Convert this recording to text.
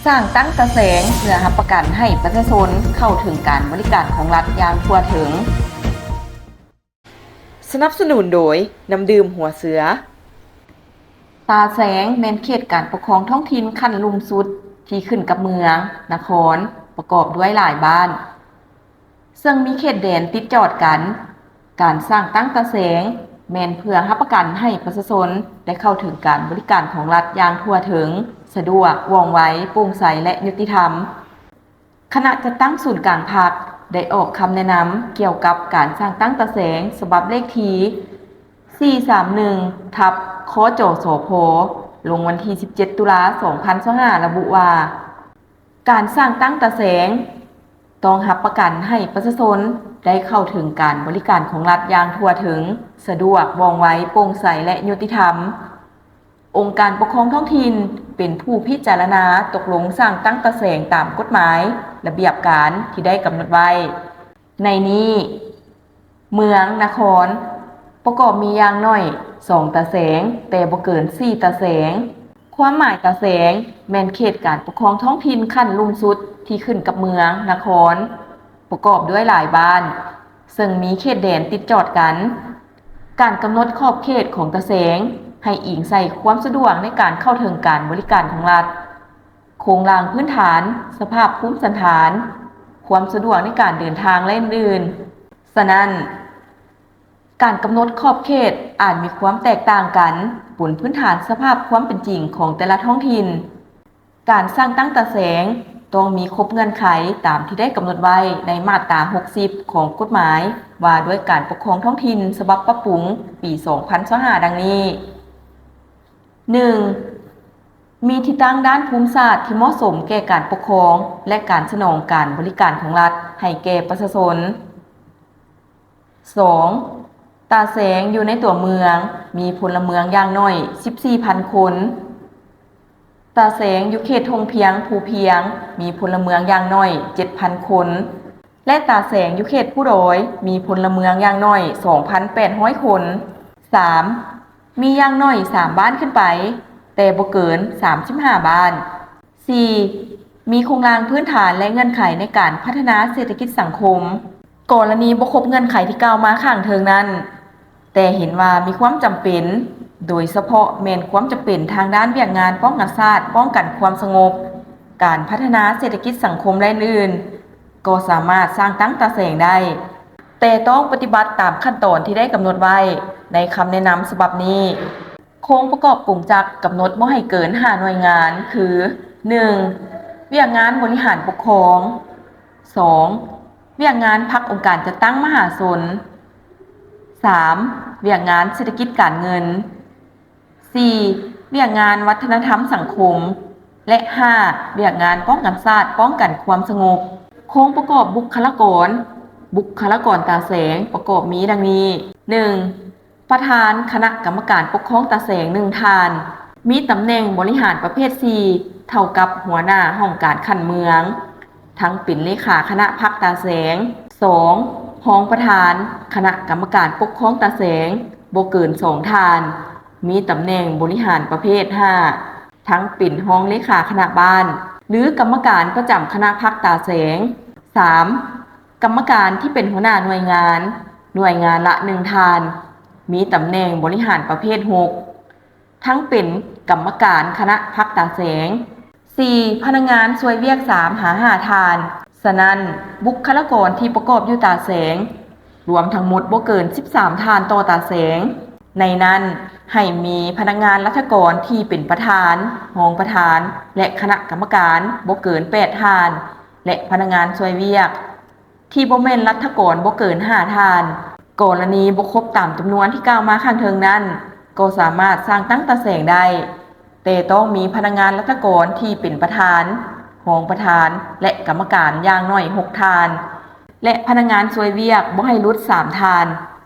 สร้างตั้งกระแสงเพื่อรับประกันให้ประชาชนเข้าถึงการบริการของรัฐอย่างทั่วถึงสนับสนุนโดยน้ำดื่มหัวเสือตาแสงแม่นเขตการปกครองท้องถิ่นขั้นลุ่มสุดที่ขึ้นกับเมืองนครประกอบด้วยหลายบ้านซึ่งมีเขตแดนติดจอดกันการสร้างตั้งตาแสงแม่นเพื่อรับประกันให้ประชาชนได้เข้าถึงการบริการของรัฐอย่างทั่วถึงสะดวกว่องไวโปร่งใสและยุติธรรมคณะจัดตั้งศูนย์กลางภาคได้ออกคำแนะนำเกี่ยวกับการสร้างตั้งตาแสงฉบับเลขที่431ทับคจสพลงวันที่17ตุลา2025ระบุว่าการสร้างตั้งตาแสงต้องรับประกันให้ประชาชนได้เข้าถึงการบริการของรัฐอย่างทั่วถึงสะดวกว่องไวโปร่งใสและยุติธรรมองค์การปกครองท้องถิ่นเป็นผู้พิจารณาตกลงสร้างตั้งตาแสงตามกฎหมายระเบียบการที่ได้กำหนดไว้ในนี้เมืองนครประกอบมีอย่างน้อย2ตาแสงแต่บ่เกิน4ตาแสงความหมายตาแสงแม่นเขตการปกครองท้องถิ่นขั้นลุ่มสุดที่ขึ้นกับเมืองนครประกอบด้วยหลายบ้านซึ่งมีเขตแดนติดจอดกันการกำหนดขอบเขตของตาแสงให้อิงใส่ความสะดวกในการเข้าถึงการบริการของรัฐโครงสร้างพื้นฐานสภาพภูมิสันฐานความสะดวกในการเดินทางและอื่นๆฉะนั้นการกำหนดขอบเขตอาจมีความแตกต่างกันบนพื้นฐานสภาพความเป็นจริงของแต่ละท้องถิ่นการสร้างตั้งตาแสงต้องมีครบเงื่อนไขตามที่ได้กำหนดไว้ในมาตรา60ของกฎหมายว่าด้วยการปกครองท้องถิ่นฉบับปรับปรุงปี2025ดังนี้ 1. มีที่ตั้งด้านภูมิศาสตร์ที่เหมาะสมแก่การปกครองและการสนองการบริการของรัฐให้แก่ประชาชน 2. ตาแสงอยู่ในตัวเมืองมีพลเมืองอย่างน้อย 14,000 คนตาแสงอยู่เขตทงเพียงภูเพียงมีพลเมืองอย่างน้อย 7,000 คนและตาแสงอยู่เขตผู้โดยมีพลเมืองอย่างน้อย 2,800 คน 3. มีอย่างน้อย3บ้านขึ้นไปแต่บ่เกิน35บ้าน 4. มีโครงสร้างพื้นฐานและเงื่อนไขในการพัฒนาเศรษฐกิจสังคมกรณีบ่ครบเงื่อนไขที่กล่าวมาข้างเทิงนั้นแต่เห็นว่ามีความจำเป็นโดยเฉพาะแม่นความจำเป็นทางด้านเวียกงานป้องกันชาติป้องกันความสงบการพัฒนาเศรษฐกิจสังคมและอื่นก็สามารถสร้างตั้งตาแสงได้แต่ต้องปฏิบัติตามขั้นตอนที่ได้กำหนดไว้ในคำแนะนำฉบับนี้โครงประกอบกลุ่มจักรกำหนดบ่ให้เกิน5หน่วยงานคือ 1. เวียกงานบริหารปกครอง 2. เวียกงานพรรคองค์การจัดตั้งมหาชน 3. เวียกงานเศรษฐกิจการเงิน 4. เวียกงานวัฒนธรรมสังคมและ 5. เวียกงานป้องกันชาติป้องกันความสงบโครงประกอบบุคลากรตาแสงประกอบมีดังนี้ 1. ประธานคณะกรรมการปกครองตาแสง1ท่านมีตำแหน่งบริหารประเภท4เท่ากับหัวหน้าห้องการขันเมืองทั้งเป็นเลขาคณะพรรคตาแสง 2. รองประธานคณะกรรมการปกครองตาแสงบ่เกิน2ท่านมีตำแหน่งบริหารประเภท5ทั้งเป็นรองเลขาคณะบ้านหรือกรรมการประจำคณะพรรคตาแสง 3. กรรมการที่เป็นหัวหน้าหน่วยงานละ1ท่านมีตำแหน่งบริหารประเภท6ทั้งเป็นกรรมการคณะพรรคตาแสง 4. พนักงานช่วยเวียก3หา5ท่านฉะนั้นบุคลากรที่ประกอบอยู่ตาแสงรวมทั้งหมดบ่เกิน13ท่านต่อตาแสงในนั้นให้มีพนักงานรัฐกรที่เป็นประธานรองประธานและคณะกรรมการบ่เกิน8ท่านและพนักงานช่วยเวียกที่บ่แม่นรัฐกรบ่เกิน5ท่านกรณีบ่ครบตามจำนวนที่กล่าวมาข้างเทิงนั้นก็สามารถสร้างตั้งตาแสงได้แต่ต้องมีพนักงานรัฐกรที่เป็นประธานรองประธานและกรรมการอย่างน้อย6ท่านและพนักงานช่วยเวียกบ่ให้ลด3ท่าน